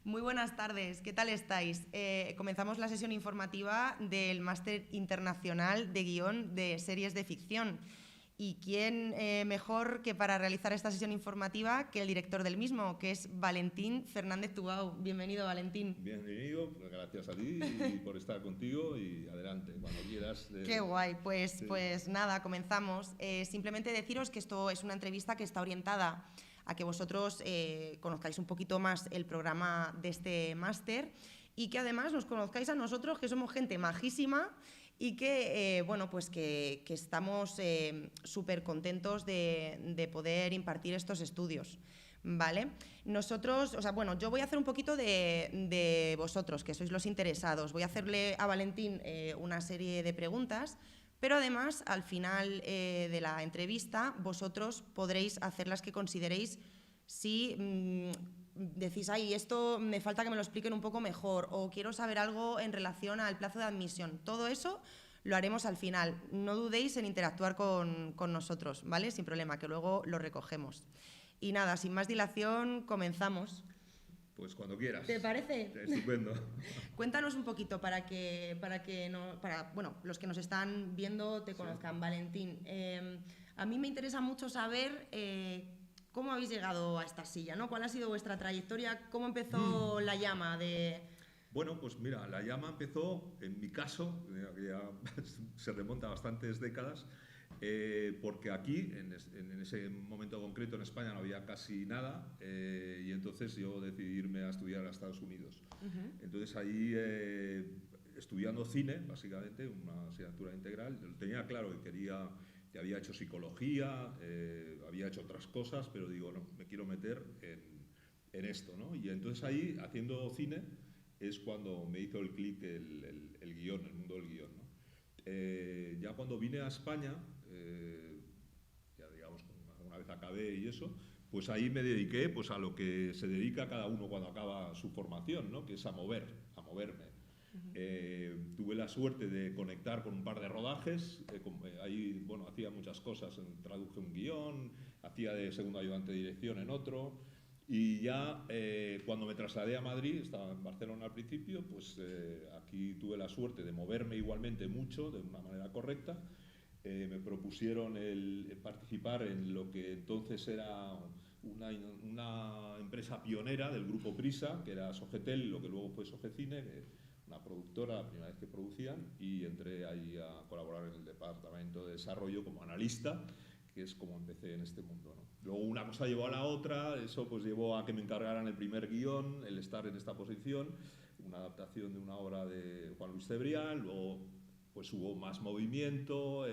Muy buenas tardes, ¿qué tal estáis? Comenzamos la sesión informativa del Máster Internacional de Guión de Series de Ficción. ¿Y quién mejor que para realizar esta sesión informativa que el director del mismo, que es Valentín Fernández Tubau? Bienvenido, Valentín. Bienvenido, pues gracias a ti por estar contigo y adelante, cuando quieras. Qué guay, pues, Sí. pues nada, comenzamos. Simplemente deciros que esto es una entrevista que está orientada a que vosotros conozcáis un poquito más el programa de este máster y que además nos conozcáis a nosotros, que somos gente majísima y que, bueno, pues que estamos súper contentos de poder impartir estos estudios. ¿Vale? Nosotros, o sea, bueno, yo voy a hacer un poquito de vosotros, que sois los interesados. Voy a hacerle a Valentín una serie de preguntas, pero además, al final de la entrevista, vosotros podréis hacer las que consideréis si decís, ay, esto me falta que me lo expliquen un poco mejor, o quiero saber algo en relación al plazo de admisión. Todo eso lo haremos al final. No dudéis en interactuar con nosotros, ¿vale? Sin problema, que luego lo recogemos. Y nada, sin más dilación, comenzamos. Pues cuando quieras. ¿Te parece? Estupendo. Cuéntanos un poquito para bueno, los que nos están viendo te conozcan, sí. Valentín. A mí me interesa mucho saber cómo habéis llegado a esta silla, ¿no? ¿Cuál ha sido vuestra trayectoria? ¿Cómo empezó la llama de...? Bueno, pues mira, la llama empezó, en mi caso, que ya se remonta a bastantes décadas, porque aquí, en ese momento concreto en España, no había casi nada, y entonces yo decidí irme a estudiar a Estados Unidos. Entonces allí, estudiando cine, básicamente, una asignatura integral, tenía claro que había hecho psicología, había hecho otras cosas, pero digo, no, me quiero meter en esto, ¿no? Y entonces ahí, haciendo cine, es cuando me hizo el clic el guión, el mundo del guión, ¿no? Ya cuando vine a España, ya digamos, una vez acabé y eso, pues ahí me dediqué pues, a lo que se dedica cada uno cuando acaba su formación, ¿no? Que es a moverme. Tuve la suerte de conectar con un par de rodajes, ahí bueno, hacía muchas cosas, traduje un guión, hacía de segundo ayudante de dirección en otro, y ya cuando me trasladé a Madrid, estaba en Barcelona al principio, pues aquí tuve la suerte de moverme igualmente mucho, de una manera correcta. Me propusieron el participar en lo que entonces era una empresa pionera del grupo Prisa, que era Sogetel, lo que luego fue Sogecine, una productora, la primera vez que producían, y entré ahí a colaborar en el departamento de desarrollo como analista, que es como empecé en este mundo, ¿no? Luego una cosa llevó a la otra, eso pues llevó a que me encargaran el primer guión, el estar en esta posición, una adaptación de una obra de Juan Luis Cebrián, luego pues hubo más movimiento,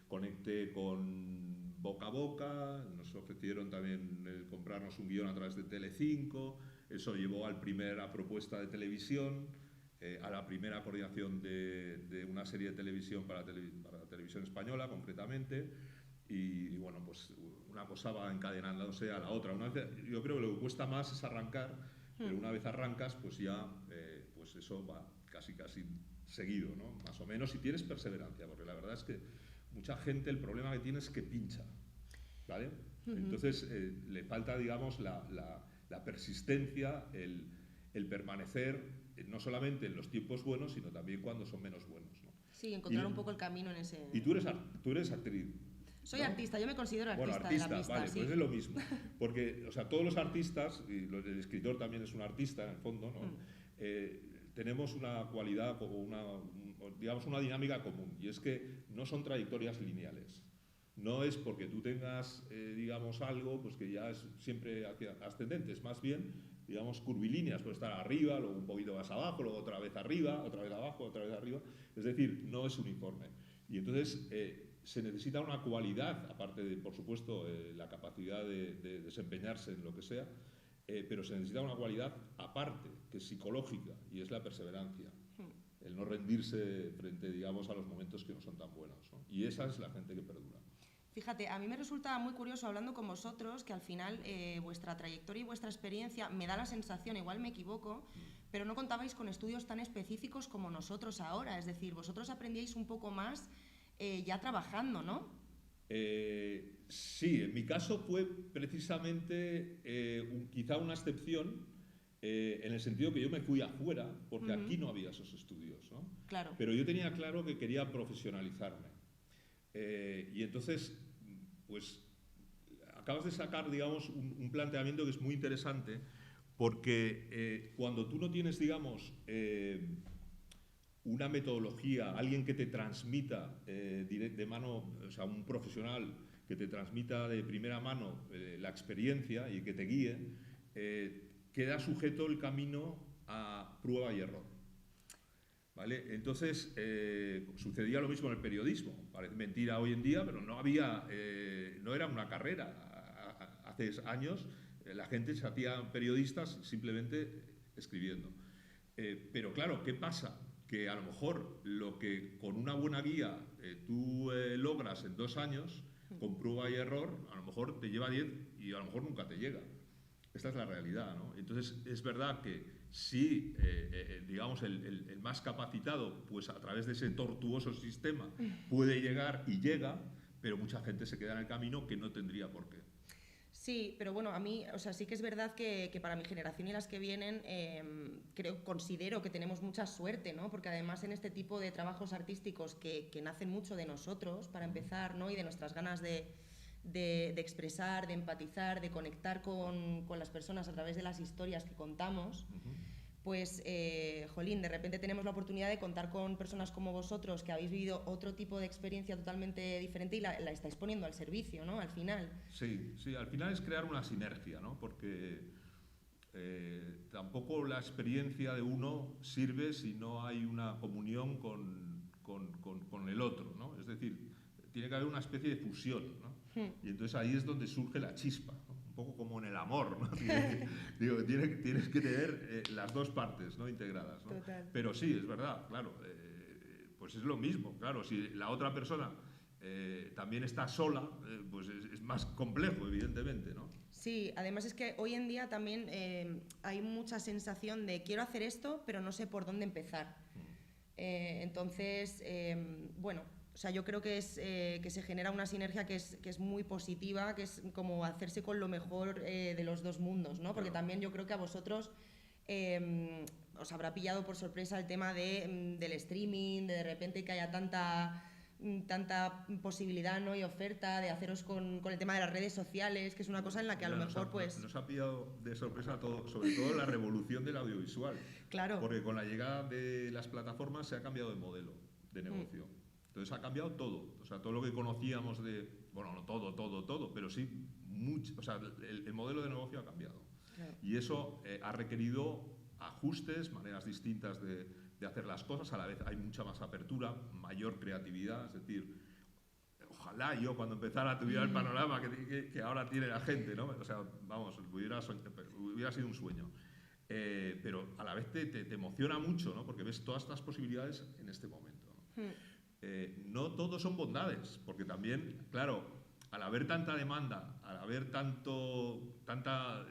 conecté con Boca a Boca, nos ofrecieron también comprarnos un guión a través de Telecinco, eso llevó a la primera propuesta de televisión, a la primera coordinación de una serie de televisión para televisión española concretamente, y bueno, pues una cosa va encadenándose a la otra. Yo creo que lo que cuesta más es arrancar, pero una vez arrancas, pues ya pues eso va casi seguido, ¿no? Más o menos, si tienes perseverancia, porque la verdad es que mucha gente el problema que tiene es que pincha, ¿vale? Entonces le falta, digamos, la persistencia, el permanecer, no solamente en los tiempos buenos, sino también cuando son menos buenos, ¿no? Sí, encontrar un poco el camino en ese... Y tú eres actriz. Soy artista, yo me considero artista, bueno, artista de la pista, vale, sí. Pues es lo mismo. Porque, o sea, todos los artistas, y el escritor también es un artista, en el fondo, ¿no? Tenemos una cualidad, digamos, una dinámica común, y es que no son trayectorias lineales. No es porque tú tengas, digamos, algo, pues que ya es siempre ascendente, es más bien, digamos, curvilíneas, puede estar arriba, luego un poquito más abajo, luego otra vez arriba, otra vez abajo, otra vez arriba, es decir, no es uniforme. Y entonces se necesita una cualidad, aparte de, por supuesto, la capacidad de desempeñarse en lo que sea, pero se necesita una cualidad aparte, que es psicológica, y es la perseverancia. El no rendirse frente, digamos, a los momentos que no son tan buenos, ¿no? Y esa es la gente que perdura. Fíjate, a mí me resulta muy curioso hablando con vosotros que al final vuestra trayectoria y vuestra experiencia me da la sensación, igual me equivoco, pero no contabais con estudios tan específicos como nosotros ahora. Es decir, vosotros aprendíais un poco más ya trabajando, ¿no? Sí, en mi caso fue precisamente quizá una excepción, en el sentido que yo me fui afuera, porque aquí no había esos estudios, ¿no? Claro. Pero yo tenía claro que quería profesionalizarme. Y entonces, pues, acabas de sacar, digamos, un planteamiento que es muy interesante, porque cuando tú no tienes, digamos, una metodología, alguien que te transmita de mano, o sea, un profesional que te transmita de primera mano la experiencia y que te guíe, queda sujeto el camino a prueba y error. ¿Vale? Entonces, sucedía lo mismo en el periodismo. Parece mentira hoy en día, pero no era una carrera. Hace años la gente se hacía periodistas simplemente escribiendo. Pero claro, ¿qué pasa? Que a lo mejor lo que con una buena guía tú logras en 2 años, con prueba y error, a lo mejor te lleva 10 y a lo mejor nunca te llega. Esta es la realidad, ¿no? Entonces, es verdad que sí, digamos, el más capacitado, pues a través de ese tortuoso sistema puede llegar y llega, pero mucha gente se queda en el camino que no tendría por qué. Sí, pero bueno, a mí, o sea, sí que es verdad que para mi generación y las que vienen, considero que tenemos mucha suerte, ¿no? Porque además en este tipo de trabajos artísticos que nacen mucho de nosotros, para empezar, ¿no? Y de nuestras ganas de expresar, de empatizar, de conectar con las personas a través de las historias que contamos, pues, jolín, de repente tenemos la oportunidad de contar con personas como vosotros que habéis vivido otro tipo de experiencia totalmente diferente y la estáis poniendo al servicio, ¿no? Al final. Sí, sí, al final es crear una sinergia, ¿no? Porque tampoco la experiencia de uno sirve si no hay una comunión con el otro, ¿no? Es decir, tiene que haber una especie de fusión, ¿no? Y entonces ahí es donde surge la chispa, ¿no? Un poco como en el amor, ¿no? Tienes que tener las dos partes, ¿no? Integradas, ¿no? Total. Pero sí, es verdad, claro, pues es lo mismo, claro, si la otra persona también está sola, pues es más complejo, evidentemente, ¿no? Sí, además es que hoy en día también hay mucha sensación de quiero hacer esto, pero no sé por dónde empezar. Entonces, bueno, o sea, yo creo que se genera una sinergia que es muy positiva, que es como hacerse con lo mejor de los dos mundos, ¿no? Porque también yo creo que a vosotros os habrá pillado por sorpresa el tema del streaming, de repente que haya tanta posibilidad, ¿no? Y oferta de haceros con el tema de las redes sociales, que es una cosa en la que a lo mejor pues... Nos ha pillado de sorpresa todo, sobre todo la revolución del audiovisual. Claro. Porque con la llegada de las plataformas se ha cambiado de modelo de negocio. Entonces ha cambiado todo. O sea, todo lo que conocíamos de... Bueno, no todo, pero sí mucho. O sea, el modelo de negocio ha cambiado. Claro. Y eso ha requerido ajustes, maneras distintas de hacer las cosas. A la vez hay mucha más apertura, mayor creatividad. Es decir, ojalá yo cuando empezara tuviera el panorama que ahora tiene la gente, ¿no? O sea, vamos, hubiera sido un sueño. Pero a la vez te emociona mucho, ¿no? Porque ves todas estas posibilidades en este momento, ¿no? No todo son bondades, porque también, claro, al haber tanta demanda, al haber tanta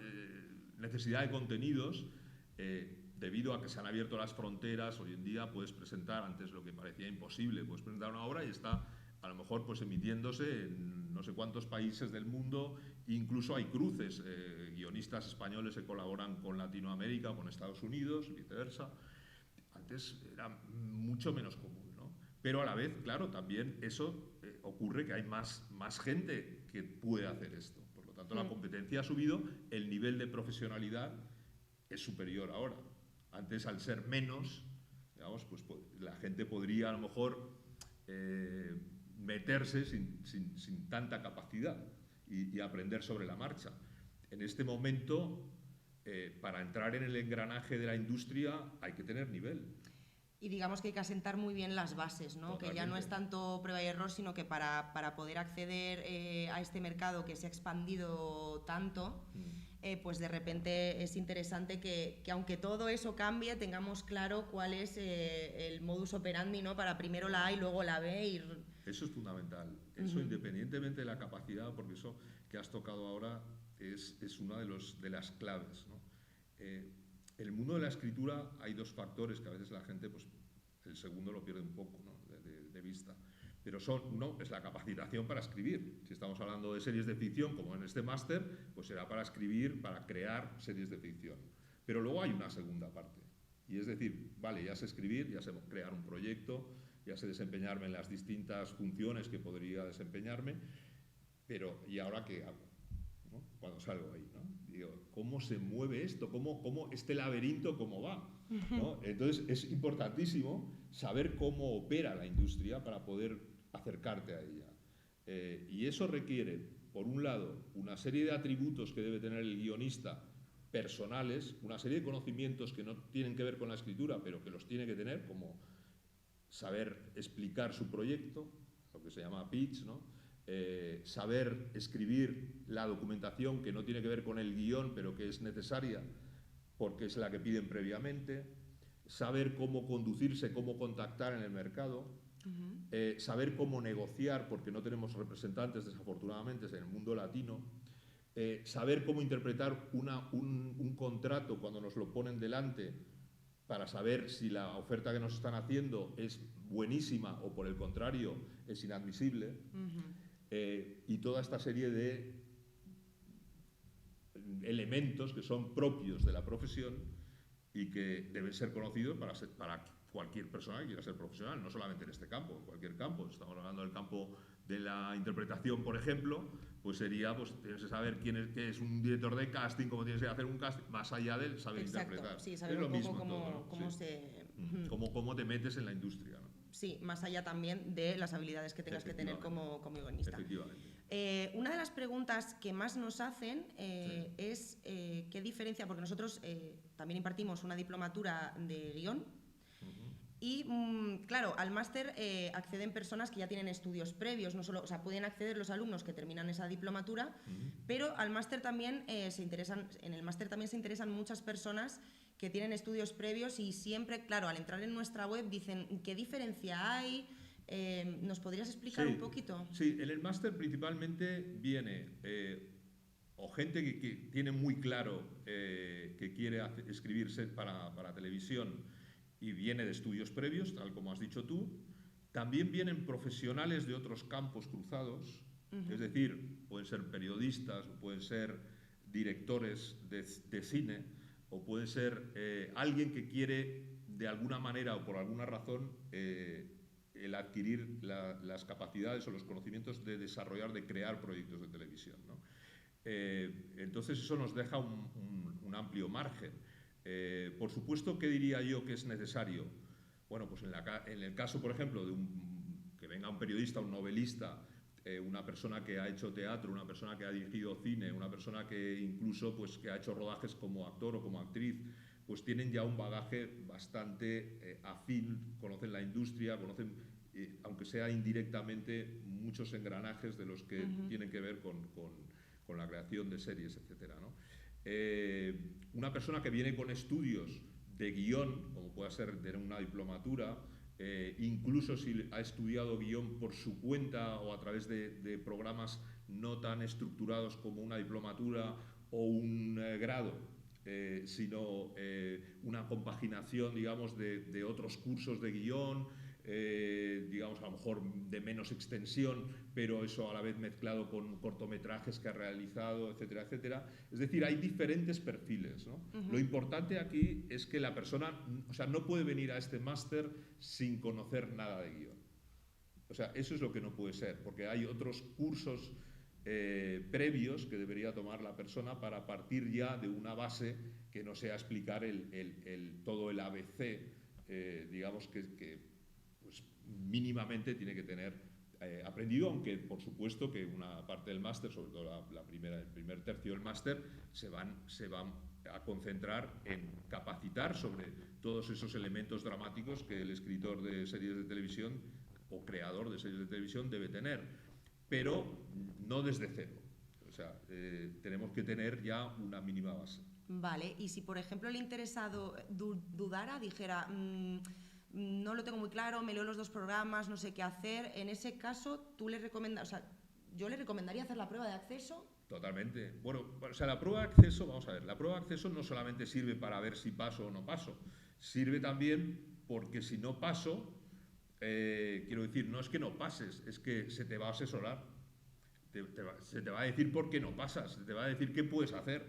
necesidad de contenidos, debido a que se han abierto las fronteras, hoy en día puedes presentar, antes lo que parecía imposible, puedes presentar una obra y está a lo mejor pues emitiéndose en no sé cuántos países del mundo, incluso hay cruces, guionistas españoles que colaboran con Latinoamérica, con Estados Unidos, y viceversa. Antes era mucho menos común, ¿no? Pero a la vez, claro, también eso ocurre que hay más gente que puede hacer esto. Por lo tanto, la competencia ha subido, el nivel de profesionalidad es superior ahora. Antes, al ser menos, digamos, pues la gente podría a lo mejor meterse sin tanta capacidad y aprender sobre la marcha. En este momento, para entrar en el engranaje de la industria hay que tener nivel. Y digamos que hay que asentar muy bien las bases, ¿no? Totalmente. Que ya no es tanto prueba y error, sino que para poder acceder a este mercado que se ha expandido tanto, pues de repente es interesante que aunque todo eso cambie, tengamos claro cuál es el modus operandi, ¿no? Para primero la A y luego la B. Eso es fundamental. Eso independientemente de la capacidad, porque eso que has tocado ahora es una de las claves, ¿no? El mundo de la escritura hay dos factores que a veces la gente, pues el segundo lo pierde un poco, ¿no? de vista. Pero uno es la capacitación para escribir. Si estamos hablando de series de ficción, como en este máster, pues será para escribir, para crear series de ficción. Pero luego hay una segunda parte. Y es decir, vale, ya sé escribir, ya sé crear un proyecto, ya sé desempeñarme en las distintas funciones que podría desempeñarme, pero ¿y ahora qué hago? ¿No? Cuando salgo ahí, ¿no? Digo, ¿cómo se mueve esto? ¿Cómo este laberinto, cómo va? ¿No? Entonces es importantísimo saber cómo opera la industria para poder acercarte a ella. Y eso requiere, por un lado, una serie de atributos que debe tener el guionista personales, una serie de conocimientos que no tienen que ver con la escritura, pero que los tiene que tener, como saber explicar su proyecto, lo que se llama pitch, ¿no? Saber escribir la documentación que no tiene que ver con el guión, pero que es necesaria porque es la que piden previamente, saber cómo conducirse, cómo contactar en el mercado, saber cómo negociar, porque no tenemos representantes, desafortunadamente, en el mundo latino, saber cómo interpretar un contrato cuando nos lo ponen delante para saber si la oferta que nos están haciendo es buenísima o, por el contrario, es inadmisible. Y toda esta serie de elementos que son propios de la profesión y que deben ser conocidos para cualquier persona que quiera ser profesional, no solamente en este campo, en cualquier campo. Estamos hablando del campo de la interpretación, por ejemplo, pues sería, pues tienes que saber qué es un director de casting, cómo tienes que hacer un casting, más allá del saber interpretar. Sí, saber es lo un poco mismo cómo, todo, ¿no? cómo Sí. se... Cómo te metes en la industria, ¿no? Sí, más allá también de las habilidades que tengas que tener como guionista. Efectivamente. Una de las preguntas que más nos hacen es qué diferencia, porque nosotros también impartimos una diplomatura de guión y, claro, al máster acceden personas que ya tienen estudios previos, no solo, o sea, pueden acceder los alumnos que terminan esa diplomatura, pero al máster también en el máster también se interesan muchas personas que tienen estudios previos y siempre, claro, al entrar en nuestra web dicen ¿qué diferencia hay? ¿Nos podrías explicar un poquito? Sí, en el máster principalmente viene o gente que tiene muy claro que quiere escribirse para televisión y viene de estudios previos, tal como has dicho tú. También vienen profesionales de otros campos cruzados, es decir, pueden ser periodistas, pueden ser directores de cine, o puede ser alguien que quiere, de alguna manera o por alguna razón, el adquirir las capacidades o los conocimientos de desarrollar, de crear proyectos de televisión, ¿no? Entonces eso nos deja un amplio margen. Por supuesto, ¿qué diría yo que es necesario? Bueno, pues en el caso, por ejemplo, que venga un periodista, un novelista, una persona que ha hecho teatro, una persona que ha dirigido cine, una persona que incluso pues, que ha hecho rodajes como actor o como actriz, pues tienen ya un bagaje bastante afín, conocen la industria, conocen, aunque sea indirectamente, muchos engranajes de los que tienen que ver con la creación de series, etc., ¿no? Una persona que viene con estudios de guión, como puede ser de una diplomatura, incluso si ha estudiado guión por su cuenta o a través de programas no tan estructurados como una diplomatura o un grado, sino una compaginación, digamos, de otros cursos de guión, digamos, a lo mejor de menos extensión, pero eso a la vez mezclado con cortometrajes que ha realizado, etcétera, etcétera. Es decir, hay diferentes perfiles, ¿no? Lo importante aquí es que la persona, o sea, no puede venir a este máster sin conocer nada de guión. O sea, eso es lo que no puede ser, porque hay otros cursos previos que debería tomar la persona para partir ya de una base que no sea explicar todo el ABC, digamos que pues, mínimamente tiene que tener aprendido, aunque por supuesto que una parte del máster, sobre todo el primer tercio del máster, se van a concentrar en capacitar sobre todos esos elementos dramáticos que el escritor de series de televisión o creador de series de televisión debe tener, pero no desde cero. O sea, tenemos que tener ya una mínima base. Vale, y si por ejemplo el interesado dudara, dijera no lo tengo muy claro, me leo los dos programas, no sé qué hacer, en ese caso tú le recomendas, o sea, yo le recomendaría hacer la prueba de acceso. Totalmente. Bueno, o sea, la prueba de acceso, vamos a ver, la prueba de acceso no solamente sirve para ver si paso o no paso, sirve también porque si no paso, quiero decir, no es que no pases, es que se te va a asesorar, se te va a decir por qué no pasas, se te va a decir qué puedes hacer.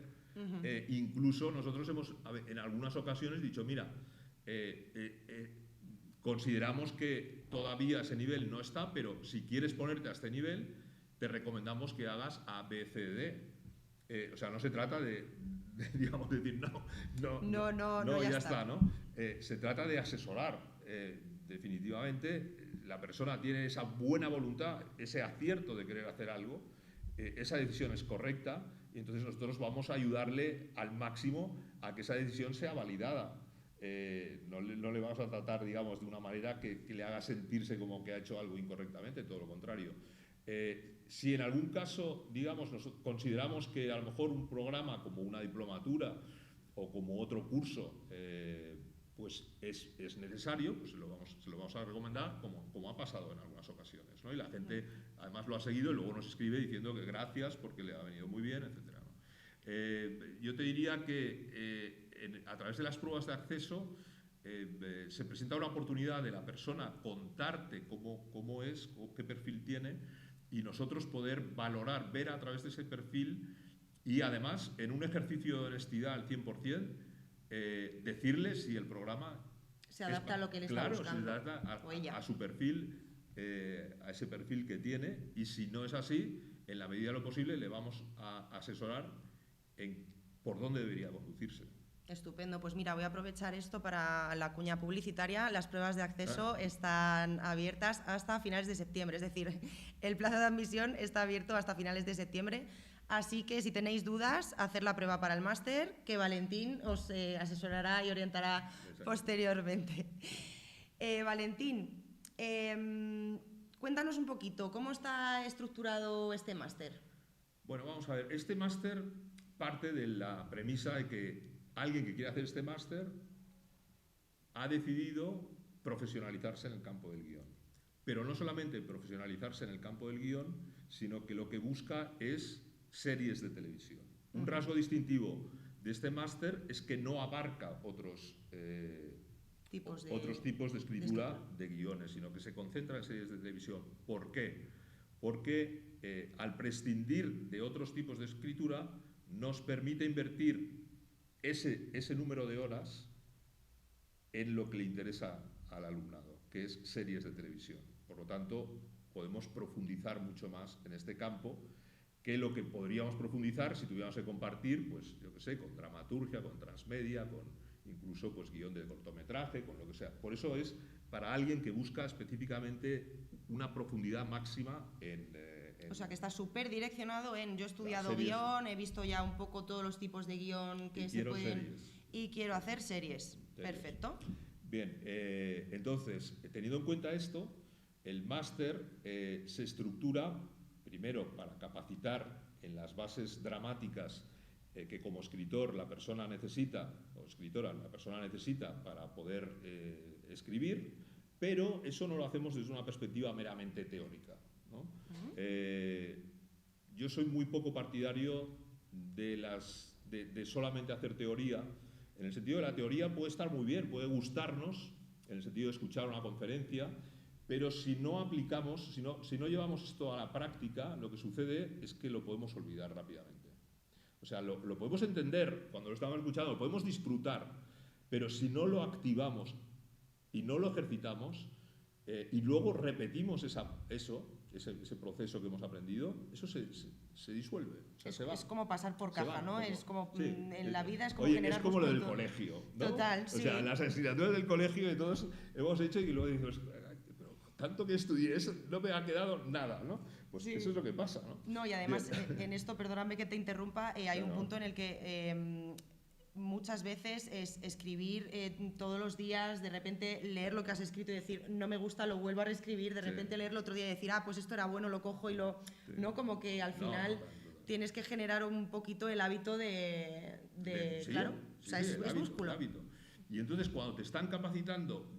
Incluso nosotros hemos, en algunas ocasiones, dicho, mira, consideramos que todavía ese nivel no está, pero si quieres ponerte a este nivel, te recomendamos que hagas A, B, C, D. O sea, no se trata digamos, decir, no, ya está, ¿no? Se trata de asesorar. Definitivamente, la persona tiene esa buena voluntad, ese acierto de querer hacer algo, esa decisión es correcta, y entonces nosotros vamos a ayudarle al máximo a que esa decisión sea validada. No le vamos a tratar, digamos, de una manera que le haga sentirse como que ha hecho algo incorrectamente, todo lo contrario. Si en algún caso, digamos, consideramos que a lo mejor un programa como una diplomatura o como otro curso pues es necesario, pues se lo vamos a recomendar, como ha pasado en algunas ocasiones, ¿no? Y la gente además lo ha seguido y luego nos escribe diciendo que gracias porque le ha venido muy bien, etc., ¿no? Yo te diría que a través de las pruebas de acceso se presenta una oportunidad de la persona contarte cómo es, o qué perfil tiene, y nosotros poder valorar, ver a través de ese perfil y además en un ejercicio de honestidad al 100%, decirle si el programa se adapta a lo que él está buscando. Claro, se adapta a su perfil, a ese perfil que tiene, y si no es así, en la medida de lo posible le vamos a asesorar en por dónde debería conducirse. Estupendo, pues mira, voy a aprovechar esto para la cuña publicitaria. Las pruebas de acceso están abiertas hasta finales de septiembre, es decir, el plazo de admisión está abierto hasta finales de septiembre, así que si tenéis dudas, hacer la prueba para el máster, que Valentín os asesorará y orientará posteriormente. Valentín, cuéntanos un poquito, ¿cómo está estructurado este máster? Bueno, vamos a ver, este máster parte de la premisa de que alguien que quiere hacer este máster ha decidido profesionalizarse en el campo del guión. Pero no solamente profesionalizarse en el campo del guión, sino que lo que busca es series de televisión. Un rasgo distintivo de este máster es que no abarca otros tipos de escritura de guiones, sino que se concentra en series de televisión. ¿Por qué? Porque al prescindir de otros tipos de escritura nos permite invertir ese número de horas en lo que le interesa al alumnado, que es series de televisión. Por lo tanto, podemos profundizar mucho más en este campo que lo que podríamos profundizar si tuviéramos que compartir, pues yo qué sé, con dramaturgia, con transmedia, con incluso pues guión de cortometraje, con lo que sea. Por eso es para alguien que busca específicamente una profundidad máxima o sea, que está súper direccionado en yo he estudiado guión, he visto ya un poco todos los tipos de guión que se pueden... Y quiero hacer series. Perfecto. Bien, entonces, teniendo en cuenta esto, el máster se estructura primero para capacitar en las bases dramáticas que como escritor la persona necesita, o escritora la persona necesita para poder escribir, pero eso no lo hacemos desde una perspectiva meramente teórica, ¿no? Yo soy muy poco partidario de solamente hacer teoría, en el sentido de la teoría puede estar muy bien, puede gustarnos, en el sentido de escuchar una conferencia, pero si no aplicamos, si no llevamos esto a la práctica, lo que sucede es que lo podemos olvidar rápidamente. O sea, lo podemos entender cuando lo estamos escuchando, lo podemos disfrutar, pero si no lo activamos y no lo ejercitamos y luego repetimos ese proceso que hemos aprendido, eso se disuelve. O sea, se va. Es como pasar por caja, ¿no? Es como en la vida es como generar... es como lo del colegio, ¿no? Total, sí. O sea, las asignaturas del colegio que todos hemos hecho y luego dices, pero tanto que estudié eso, no me ha quedado nada, ¿no? Pues eso es lo que pasa, ¿no? No, y además en esto, perdóname que te interrumpa, hay un punto en el que... muchas veces es escribir todos los días, de repente leer lo que has escrito y decir, no me gusta, lo vuelvo a reescribir, de repente leerlo otro día y decir, pues esto era bueno, lo cojo y lo... ¿no? Como que al final tienes que generar un poquito el hábito claro, o sea, es músculo. Y entonces cuando te están capacitando,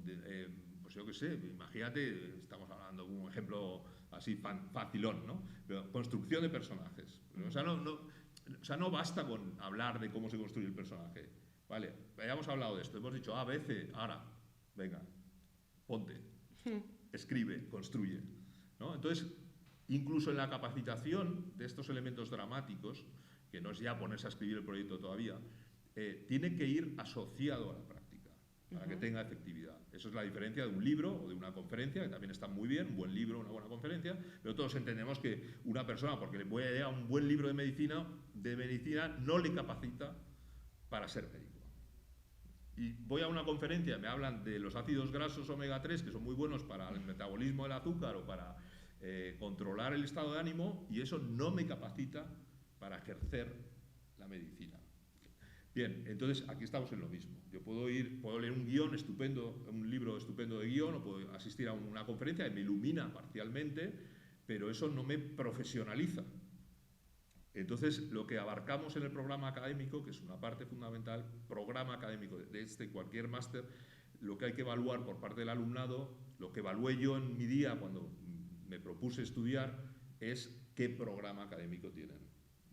pues yo qué sé, imagínate, estamos hablando de un ejemplo así facilón, ¿no? Pero construcción de personajes. O sea, no basta con hablar de cómo se construye el personaje. Vale, hayamos hablado de esto, hemos dicho A, B, C, ahora, venga, ponte, escribe, construye, ¿no? Entonces, incluso en la capacitación de estos elementos dramáticos, que no es ya ponerse a escribir el proyecto todavía, tiene que ir asociado a la práctica para que tenga efectividad. Eso es la diferencia de un libro o de una conferencia, que también está muy bien, un buen libro, una buena conferencia, pero todos entendemos que una persona, porque le puede leer un buen libro de medicina no le capacita para ser médico. Y voy a una conferencia, me hablan de los ácidos grasos omega 3, que son muy buenos para el metabolismo del azúcar o para controlar el estado de ánimo, y eso no me capacita para ejercer la medicina. Bien, entonces aquí estamos en lo mismo. Yo puedo leer un guión estupendo, un libro estupendo de guión, o puedo asistir a una conferencia que me ilumina parcialmente, pero eso no me profesionaliza. Entonces, lo que abarcamos en el programa académico, que es una parte fundamental, programa académico de cualquier máster, lo que hay que evaluar por parte del alumnado, lo que evalué yo en mi día cuando me propuse estudiar, es qué programa académico tienen,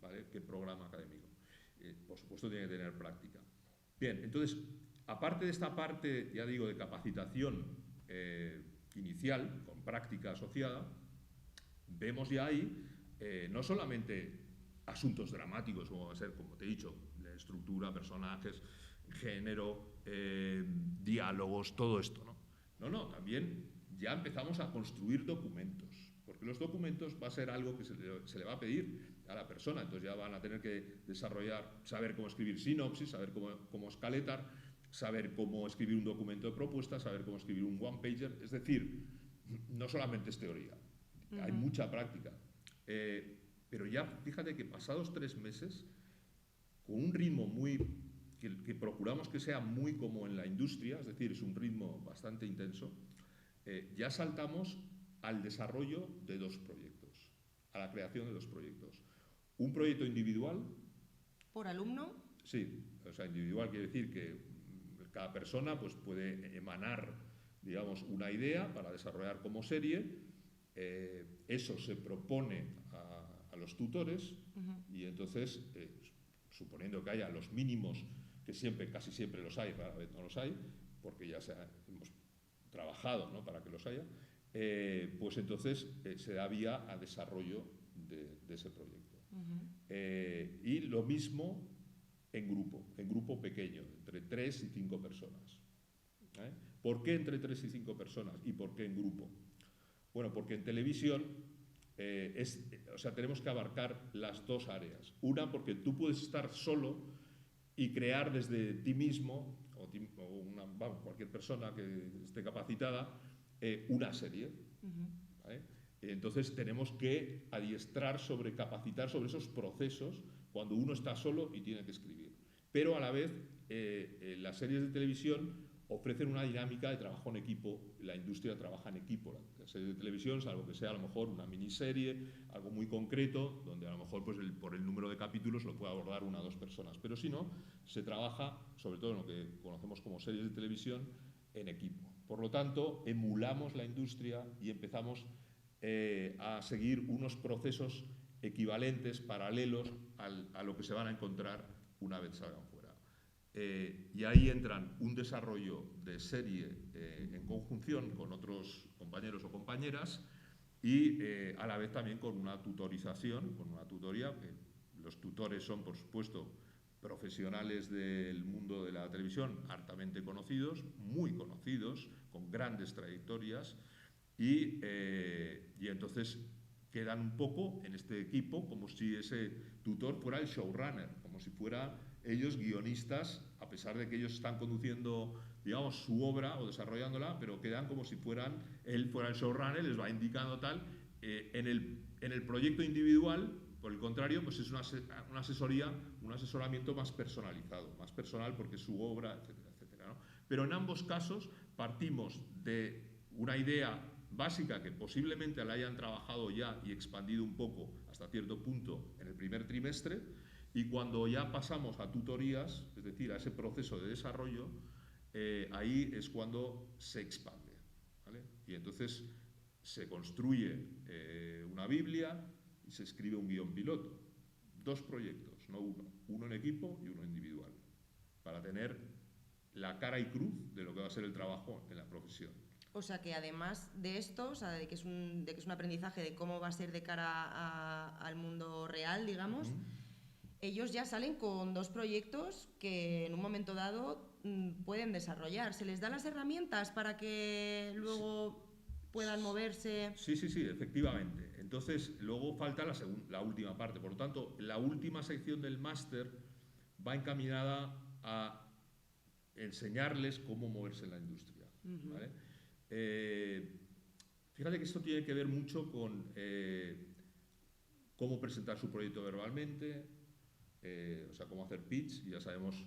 ¿vale? ¿Qué programa académico? Por supuesto tiene que tener práctica. Bien, entonces, aparte de esta parte, ya digo, de capacitación inicial, con práctica asociada, vemos ya ahí no solamente asuntos dramáticos, como va a ser, como te he dicho, la estructura, personajes, género, diálogos, todo esto, ¿no? No, también ya empezamos a construir documentos, porque los documentos va a ser algo que se le va a pedir a la persona, entonces ya van a tener que desarrollar, saber cómo escribir sinopsis, saber cómo escaletar, saber cómo escribir un documento de propuesta, saber cómo escribir un one-pager, es decir, no solamente es teoría, hay mucha práctica. Pero ya fíjate que pasados 3 meses, con un ritmo que procuramos que sea muy como en la industria, es decir, es un ritmo bastante intenso, ya saltamos al desarrollo de 2 proyectos, a la creación de 2 proyectos. Un proyecto individual. ¿Por alumno? Sí, o sea, individual quiere decir que cada persona pues, puede emanar, digamos, una idea para desarrollar como serie. Eso se propone a los tutores y entonces, suponiendo que haya los mínimos, que casi siempre los hay, rara vez no los hay, porque ya hemos trabajado, ¿no?, para que los haya, pues entonces se da vía a desarrollo de ese proyecto. Y lo mismo en grupo pequeño, entre 3 y 5 personas. ¿Por qué entre 3 y 5 personas? ¿Y por qué en grupo? Bueno, porque en televisión tenemos que abarcar las 2 áreas. Una, porque tú puedes estar solo y crear desde ti mismo, cualquier persona que esté capacitada, una serie. ¿Vale? Entonces tenemos que capacitar sobre esos procesos cuando uno está solo y tiene que escribir. Pero a la vez, las series de televisión ofrecen una dinámica de trabajo en equipo. La industria trabaja en equipo. La serie de televisión, salvo que sea a lo mejor una miniserie, algo muy concreto, donde a lo mejor pues, por el número de capítulos lo puede abordar 1 o 2 personas. Pero si no, se trabaja, sobre todo en lo que conocemos como series de televisión, en equipo. Por lo tanto, emulamos la industria y empezamos a seguir unos procesos equivalentes, paralelos a lo que se van a encontrar una vez salgan fuera. Y ahí entran un desarrollo de serie en conjunción con otros compañeros o compañeras y a la vez también con una tutorización, con una tutoría, que los tutores son, por supuesto, profesionales del mundo de la televisión, hartamente conocidos, muy conocidos, con grandes trayectorias y entonces quedan un poco en este equipo como si ese tutor fuera el showrunner, como si fueran ellos guionistas, a pesar de que ellos están conduciendo, digamos, su obra o desarrollándola, pero quedan como si él fuera el showrunner, les va indicando tal. En el proyecto individual, por el contrario, pues es una asesoría, un asesoramiento más personalizado, más personal porque es su obra, etcétera, etcétera, ¿no? Pero en ambos casos partimos de una idea básica que posiblemente la hayan trabajado ya y expandido un poco hasta cierto punto en el primer trimestre, y cuando ya pasamos a tutorías, es decir, a ese proceso de desarrollo, ahí es cuando se expande, ¿vale? Y entonces se construye una Biblia y se escribe un guión piloto. 2 proyectos, no uno en equipo y uno individual, para tener la cara y cruz de lo que va a ser el trabajo en la profesión. O sea que además de esto, o sea, de que es un aprendizaje de cómo va a ser de cara al mundo real, digamos, ellos ya salen con 2 proyectos que en un momento dado pueden desarrollar. ¿Se les da las herramientas para que luego puedan moverse? Sí, efectivamente. Entonces, luego falta la última parte. Por lo tanto, la última sección del máster va encaminada a enseñarles cómo moverse en la industria. ¿Vale? Fíjate que esto tiene que ver mucho con cómo presentar su proyecto verbalmente, o sea, cómo hacer pitch. Ya sabemos,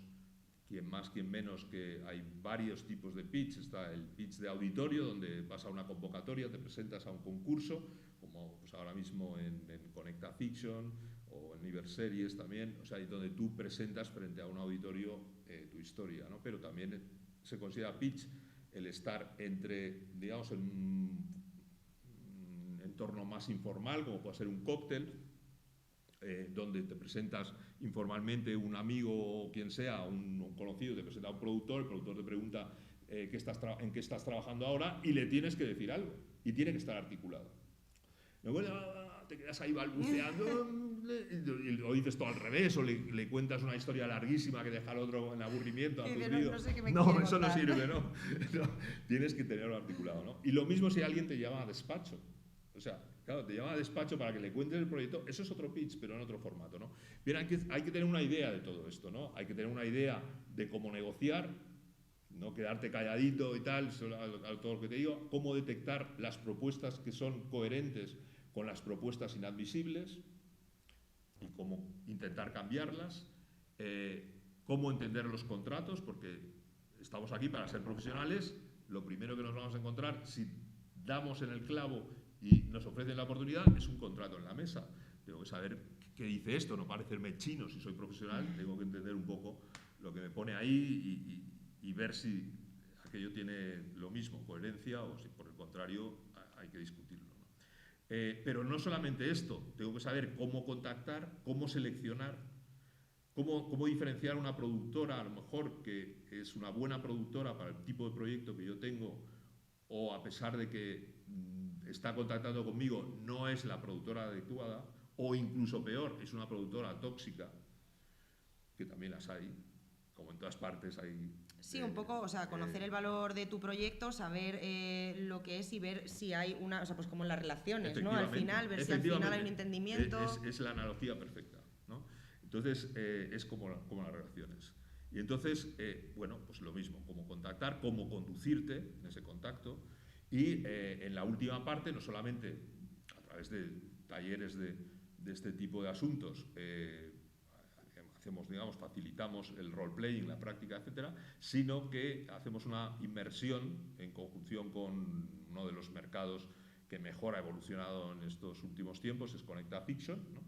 quién más, quién menos, que hay varios tipos de pitch. Está el pitch de auditorio, donde vas a una convocatoria, te presentas a un concurso, como pues ahora mismo en Conecta Fiction o en Iberseries también, o sea, donde tú presentas frente a un auditorio tu historia, ¿no? Pero también se considera pitch el estar entre, digamos, en un entorno más informal, como puede ser un cóctel, donde te presentas informalmente, un amigo o quien sea, un conocido, te presenta a un productor, el productor te pregunta en qué estás trabajando ahora y le tienes que decir algo, y tiene que estar articulado. Luego te quedas ahí balbuceando y lo dices todo al revés, o le cuentas una historia larguísima que deja al otro en aburrimiento, aturdido. No sé qué me No, quiere eso no contar. sirve, ¿no? Tienes que tenerlo articulado, ¿no? Y lo mismo si alguien te llama a despacho. O sea, claro, te llama a despacho para que le cuentes el proyecto, eso es otro pitch, pero en otro formato, ¿no? Bien, hay que tener una idea de todo esto, ¿no? Hay que tener una idea de cómo negociar, no quedarte calladito y tal, a todo lo que te digo, cómo detectar las propuestas que son coherentes con las propuestas inadmisibles y cómo intentar cambiarlas, cómo entender los contratos, porque estamos aquí para ser profesionales. Lo primero que nos vamos a encontrar, si damos en el clavo y nos ofrecen la oportunidad, es un contrato en la mesa. Tengo que saber qué dice esto, no parecerme chino si soy profesional, tengo que entender un poco lo que me pone ahí y ver si aquello tiene lo mismo, coherencia, o si por el contrario hay que discutirlo, ¿no? Pero no solamente esto, tengo que saber cómo contactar, cómo seleccionar, cómo diferenciar una productora, a lo mejor que es una buena productora para el tipo de proyecto que yo tengo, o a pesar de que está contactando conmigo, no es la productora adecuada, o incluso peor, es una productora tóxica, que también las hay, como en todas partes hay. Sí, un poco, o sea, conocer el valor de tu proyecto, saber lo que es y ver si hay una, o sea, pues como en las relaciones, ¿no? Al final, ver si al final hay un entendimiento. Es la analogía perfecta, ¿no? Entonces, es como las relaciones. Y entonces, bueno, pues lo mismo, cómo contactar, cómo conducirte en ese contacto. Y en la última parte, no solamente a través de talleres de este tipo de asuntos, facilitamos el role-playing, la práctica, etcétera, sino que hacemos una inmersión en conjunción con uno de los mercados que mejor ha evolucionado en estos últimos tiempos, es Conecta Fiction, ¿no?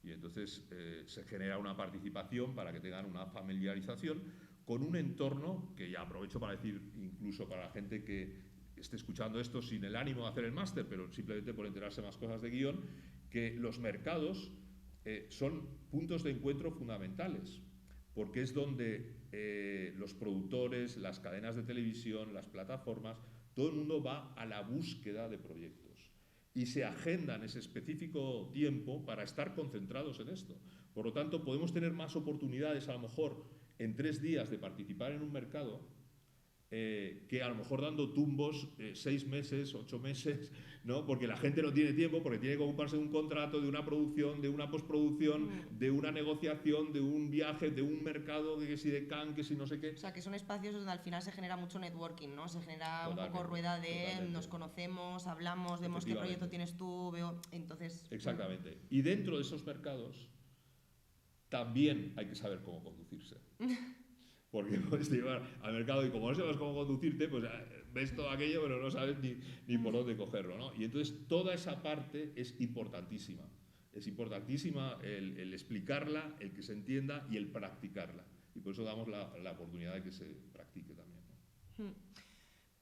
Y entonces se genera una participación para que tengan una familiarización con un entorno que ya aprovecho para decir, incluso para la gente que esté escuchando esto sin el ánimo de hacer el máster, pero simplemente por enterarse más cosas de guión, que los mercados son puntos de encuentro fundamentales, porque es donde los productores, las cadenas de televisión, las plataformas, todo el mundo va a la búsqueda de proyectos y se agendan ese específico tiempo para estar concentrados en esto. Por lo tanto, podemos tener más oportunidades a lo mejor en 3 días de participar en un mercado que a lo mejor dando tumbos 6 meses, 8 meses, ¿no? Porque la gente no tiene tiempo, porque tiene que ocuparse de un contrato, de una producción, de una postproducción, de una negociación, de un viaje, de un mercado, que si de Cannes, que si no sé qué. O sea, que son espacios donde al final se genera mucho networking, ¿no? Se genera un poco rueda de nos conocemos, hablamos, vemos qué proyecto tienes tú, veo, entonces... Exactamente. Y dentro de esos mercados también hay que saber cómo conducirse. Porque puedes llevar al mercado y como no sabes cómo conducirte, pues ves todo aquello, pero no sabes ni por dónde cogerlo, ¿no? Y entonces toda esa parte es importantísima. Es importantísima el explicarla, el que se entienda y el practicarla. Y por eso damos la oportunidad de que se practique también, ¿no?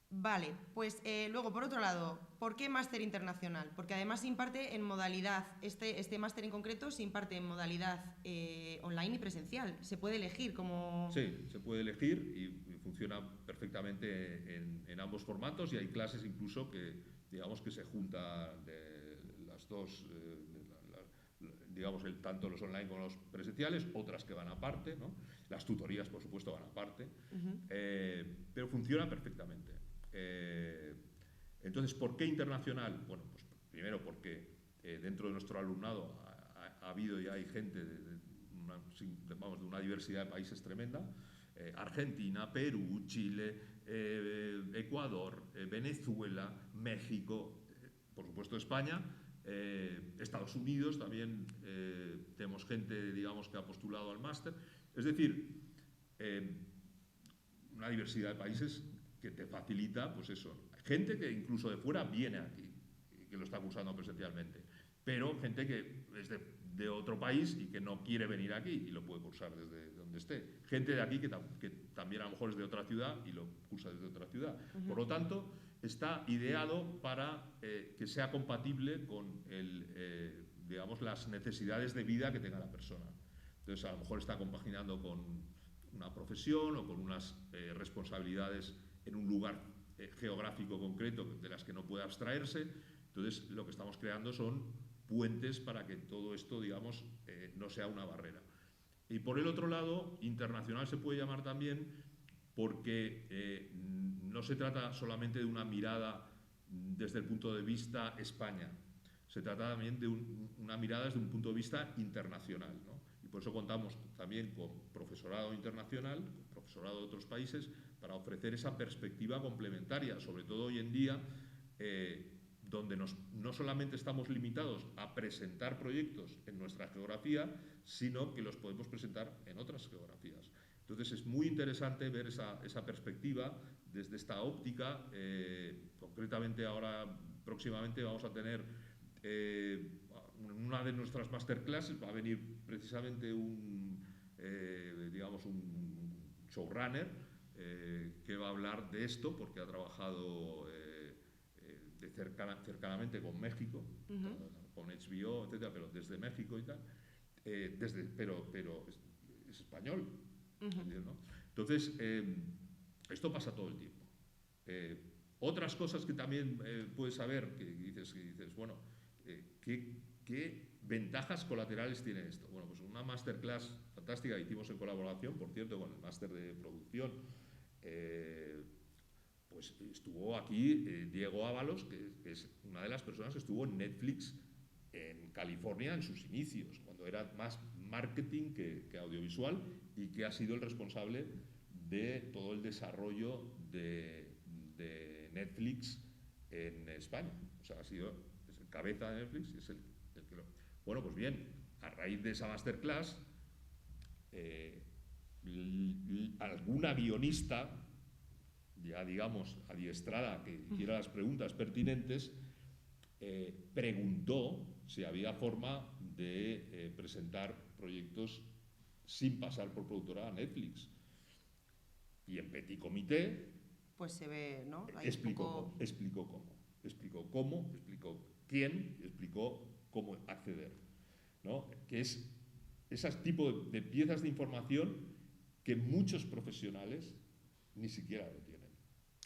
Vale, pues luego, por otro lado, ¿por qué máster internacional? Porque además se imparte en modalidad, este máster en concreto se imparte en modalidad online y presencial. ¿Se puede elegir como...? Sí, se puede elegir y funciona perfectamente en ambos formatos, y hay clases incluso que, digamos, que se juntan de las dos, digamos, tanto los online como los presenciales, otras que van aparte, ¿no? Las tutorías, por supuesto, van aparte, pero funciona perfectamente. Entonces, ¿por qué internacional? Bueno, pues primero porque dentro de nuestro alumnado ha habido y hay gente de una diversidad de países tremenda. Argentina, Perú, Chile, Ecuador, Venezuela, México, por supuesto España, Estados Unidos también. Tenemos gente, digamos, que ha postulado al máster. Es decir, una diversidad de países que te facilita, pues eso. Gente que incluso de fuera viene aquí, que lo está cursando presencialmente, pero gente que es de otro país y que no quiere venir aquí y lo puede cursar desde donde esté. Gente de aquí que también a lo mejor es de otra ciudad y lo cursa desde otra ciudad. Por lo tanto, está ideado para que sea compatible con digamos, las necesidades de vida que tenga la persona. Entonces, a lo mejor está compaginando con una profesión o con unas responsabilidades en un lugar geográfico concreto de las que no puede abstraerse. Entonces, lo que estamos creando son puentes para que todo esto, digamos, no sea una barrera. Y por el otro lado, internacional se puede llamar también porque no se trata solamente de una mirada desde el punto de vista España, se trata también de una mirada desde un punto de vista internacional, ¿no? Y por eso contamos también con profesorado internacional, con profesorado de otros países, para ofrecer esa perspectiva complementaria, sobre todo hoy en día, donde no solamente estamos limitados a presentar proyectos en nuestra geografía, sino que los podemos presentar en otras geografías. Entonces es muy interesante ver esa perspectiva desde esta óptica. Concretamente ahora, próximamente, vamos a tener una de nuestras masterclasses, va a venir precisamente digamos un showrunner que va a hablar de esto, porque ha trabajado cercanamente con México, con HBO, etcétera, pero desde México y tal, pero es español, ¿no? Entonces, esto pasa todo el tiempo. Otras cosas que también puedes saber, que dices bueno, ¿qué ventajas colaterales tiene esto? Bueno, pues una masterclass fantástica que hicimos en colaboración, por cierto, con el máster de producción. Pues estuvo aquí Diego Ábalos, que es una de las personas que estuvo en Netflix en California en sus inicios, cuando era más marketing que audiovisual, y que ha sido el responsable de todo el desarrollo de Netflix en España. O sea, es el cabeza de Netflix y es el que lo... Bueno, pues bien, a raíz de esa masterclass, alguna guionista, ya digamos adiestrada, que hiciera las preguntas pertinentes, preguntó si había forma de presentar proyectos sin pasar por productora a Netflix. Y en petit comité, pues se ve, ¿no? Explicó cómo, explicó quién, explicó cómo acceder, ¿no? Que es ese tipo de piezas de información que muchos profesionales ni siquiera lo tienen.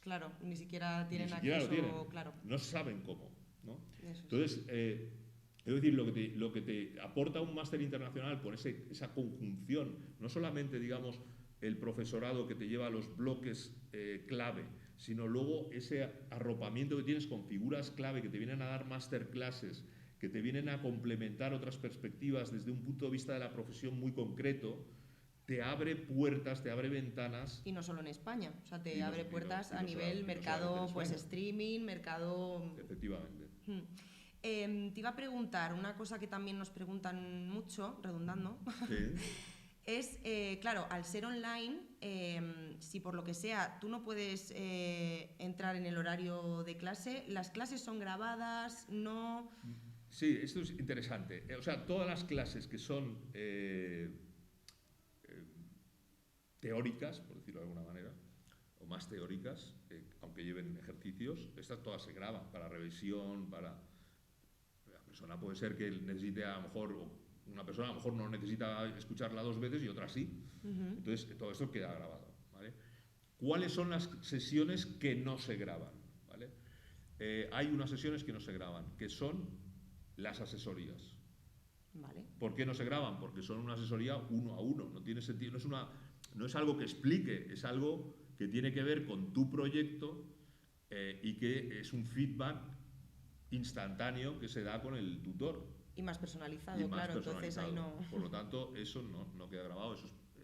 Claro, ni siquiera tienen acceso, claro. No saben cómo, ¿no? Eso entonces, es decir, lo que te aporta un máster internacional por esa conjunción, no solamente, digamos, el profesorado que te lleva a los bloques clave, sino luego ese arropamiento que tienes con figuras clave que te vienen a dar masterclasses, que te vienen a complementar otras perspectivas desde un punto de vista de la profesión muy concreto, te abre puertas, te abre ventanas. Y no solo en España, o sea, te abre puertas a nivel mercado, pues streaming, mercado... Efectivamente. Te iba a preguntar, una cosa que también nos preguntan mucho, redundando, sí. Es, claro, al ser online, si por lo que sea tú no puedes entrar en el horario de clase, ¿las clases son grabadas? ¿No? Sí, esto es interesante. O sea, todas las clases que son teóricas, por decirlo de alguna manera, o más teóricas, aunque lleven ejercicios, estas todas se graban para revisión, para... La persona puede ser que necesite a lo mejor... Una persona a lo mejor no necesita escucharla 2 veces y otra sí. Entonces, todo esto queda grabado, ¿vale? ¿Cuáles son las sesiones que no se graban? ¿Vale? Hay unas sesiones que no se graban, que son las asesorías. Vale. ¿Por qué no se graban? Porque son una asesoría uno a uno, no tiene sentido, no es algo que explique, es algo que tiene que ver con tu proyecto y que es un feedback instantáneo que se da con el tutor. Y más personalizado, Y más claro, personalizado. Entonces ahí no... Por lo tanto, eso no queda grabado,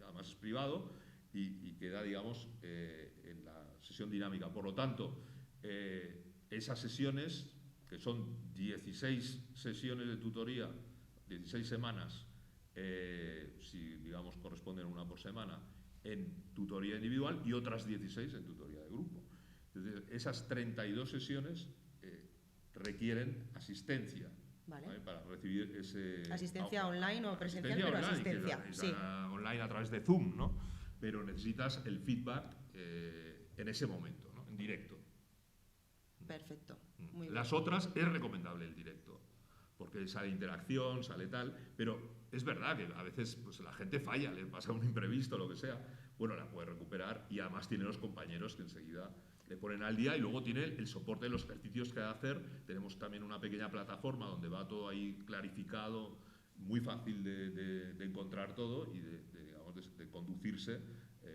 además es privado y queda, digamos, en la sesión dinámica. Por lo tanto, esas sesiones, que son 16 sesiones de tutoría, 16 semanas, si, digamos, corresponden una por semana, en tutoría individual y otras 16 en tutoría de grupo. Entonces, esas 32 sesiones requieren asistencia. Vale. Para recibir ese... Asistencia online o presencial, pero online, asistencia. Sí. Online a través de Zoom, ¿no? Pero necesitas el feedback en ese momento, ¿no? En directo. Perfecto. Muy bien. Las otras es recomendable el directo, porque sale interacción, sale tal, pero es verdad que a veces pues, la gente falla, le pasa un imprevisto, lo que sea, bueno, la puede recuperar y además tiene los compañeros que enseguida le ponen al día y luego tiene el soporte de los ejercicios que ha de hacer. Tenemos también una pequeña plataforma donde va todo ahí clarificado, muy fácil de encontrar todo y de conducirse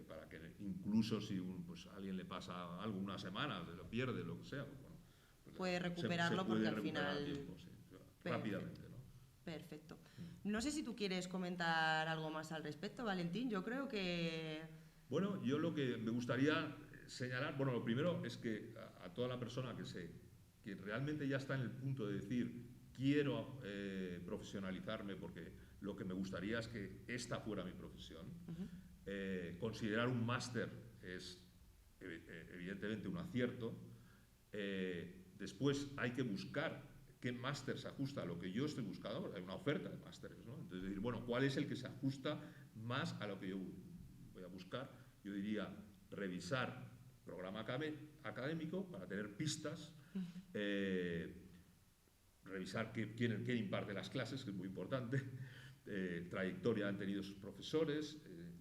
para que incluso si pues, a alguien le pasa algo una semana, se lo pierde, lo que sea, pues, bueno, pues puede recuperarlo se puede porque al recuperar final... a tiempo, sí, rápidamente, ¿no? Perfecto. No sé si tú quieres comentar algo más al respecto, Valentín. Yo creo que... Bueno, yo lo que me gustaría señalar, bueno, lo primero es que a toda la persona que realmente ya está en el punto de decir quiero profesionalizarme porque lo que me gustaría es que esta fuera mi profesión, considerar un máster es evidentemente un acierto. Después hay que buscar qué máster se ajusta a lo que yo estoy buscando, porque hay una oferta de másteres, ¿no? Entonces decir, bueno, ¿cuál es el que se ajusta más a lo que yo voy a buscar? Yo diría revisar programa académico para tener pistas, revisar quién imparte las clases, que es muy importante, trayectoria han tenido sus profesores,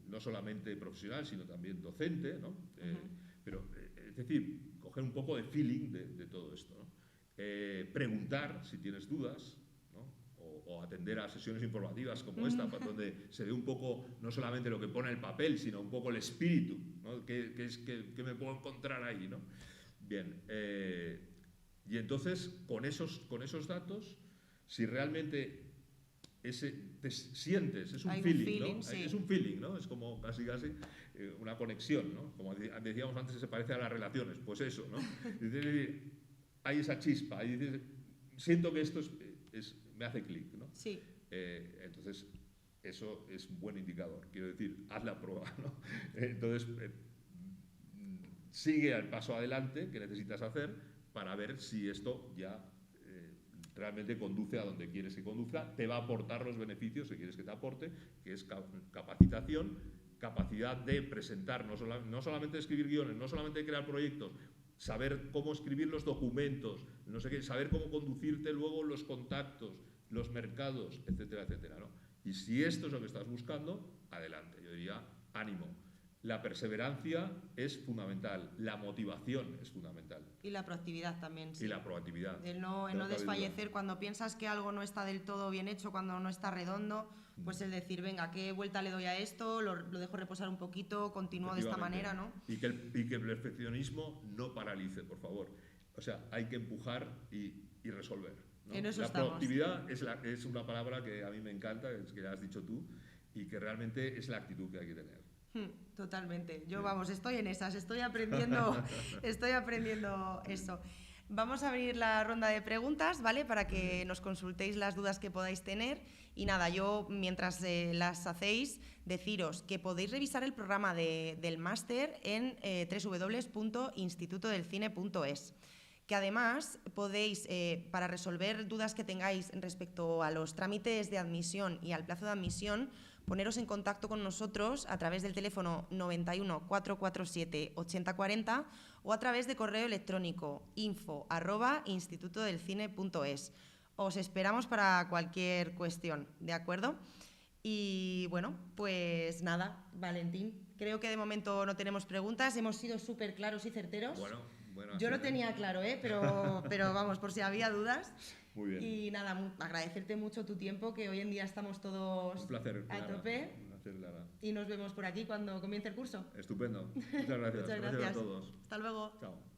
no solamente profesional, sino también docente, ¿no? Pero, es decir, coger un poco de feeling de todo esto, ¿no? Preguntar si tienes dudas, ¿no? O atender a sesiones informativas como esta, donde se ve un poco no solamente lo que pone el papel, sino un poco el espíritu, ¿no? ¿Qué me puedo encontrar ahí, ¿no? Bien, y entonces con esos datos, si realmente te sientes, es un feeling, ¿no? Sí. Es un feeling, ¿no? Es como casi una conexión, ¿no? Como decíamos antes, se parece a las relaciones, pues eso, ¿no? Es decir, hay esa chispa, ahí dices, siento que esto me hace clic, ¿no? Sí. Entonces, eso es un buen indicador. Quiero decir, haz la prueba, ¿no? Entonces, sigue al paso adelante que necesitas hacer para ver si esto ya realmente conduce a donde quieres que conduzca, te va a aportar los beneficios que quieres que te aporte, que es capacitación, capacidad de presentar, no solamente de escribir guiones, no solamente de crear proyectos, saber cómo escribir los documentos, no sé qué, saber cómo conducirte luego los contactos, los mercados, etcétera, etcétera, ¿no? Y si esto es lo que estás buscando, adelante. Yo diría, ánimo. La perseverancia es fundamental, la motivación es fundamental. Y la proactividad también, sí. Y la proactividad. El no desfallecer cuando piensas que algo no está del todo bien hecho, cuando no está redondo, pues el decir, venga, ¿qué vuelta le doy a esto? Lo dejo reposar un poquito, continúo de esta manera, ¿no? Y que el perfeccionismo no paralice, por favor. O sea, hay que empujar y resolver, ¿no? En eso la estamos. proactividad es una palabra que a mí me encanta, es que ya has dicho tú, y que realmente es la actitud que hay que tener. Totalmente. Yo, vamos, estoy en esas, estoy aprendiendo eso. Vamos a abrir la ronda de preguntas, ¿vale? Para que nos consultéis las dudas que podáis tener. Y nada, yo, mientras las hacéis, deciros que podéis revisar el programa del máster en www.institutodelcine.es. Que además podéis, para resolver dudas que tengáis respecto a los trámites de admisión y al plazo de admisión, poneros en contacto con nosotros a través del teléfono 91 447 8040 o a través de correo electrónico info@institutodelcine.es. Os esperamos para cualquier cuestión, ¿de acuerdo? Y bueno, pues nada, Valentín, creo que de momento no tenemos preguntas, hemos sido súper claros y certeros. Bueno, Bueno, Yo lo tenía claro, pero vamos, por si había dudas. Muy bien. Y nada, agradecerte mucho tu tiempo, que hoy en día estamos todos Un placer, a Clara. tope. Un placer, Clara. Y nos vemos por aquí cuando comience el curso. Estupendo. Muchas gracias. Muchas Gracias a gracias. todos. Hasta luego. Chao.